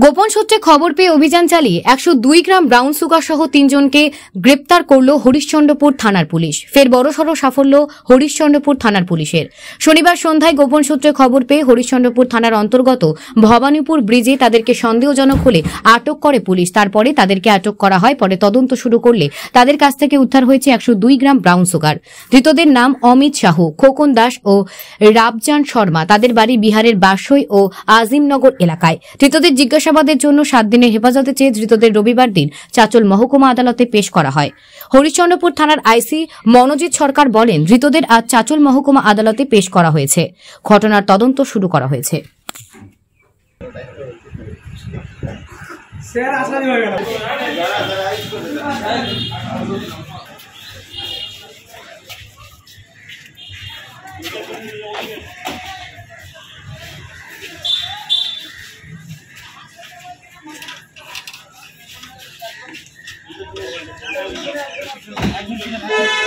গোপন সূত্রে খবর পেয়ে অভিযান চালিয়ে 102 গ্রাম ব্রাউন সুগার সহ 3 জনকে গ্রেপ্তার করল হরিশ্চন্দ্রপুর থানার পুলিশ। ফের বড়সড় সাফল্য হরিশ্চন্দ্রপুর থানার পুলিশের। শনিবার সন্ধ্যায় গোপন সূত্রে খবর পেয়ে হরিশ্চন্দ্রপুর থানার অন্তর্গত ভবানীপুর ব্রিজে তাদেরকে সন্দেহজনক হলে আটক করে পুলিশ। তারপরে তাদেরকে আটক করা হয়। পরে তদন্ত শুরু করলে তাদের কাছ থেকে উদ্ধার হয়েছে 102 গ্রাম ব্রাউন সুগার। ধৃতদের নাম অমিত সাহু, খোকন দাস ও রাবজান শর্মা। তাদের বাড়ি বিহারের বাসই ও আজিমনগর এলাকায়। ধৃতদের জিজ্ঞাসাবাদের জন্য 7 দিনের হেফাজতে চেয়ে ধৃতদের রবিবার দিন চাচল মহকুমা আদালতে পেশ করা হয়। হরিশ্চন্দ্রপুর থানার আইসি মনোজিৎ সরকার বলেন, ধৃতদের আজ চাচল মহকুমা আদালতে পেশ করা হয়েছে। ঘটনার তদন্ত শুরু করা হয়েছে। Thank you.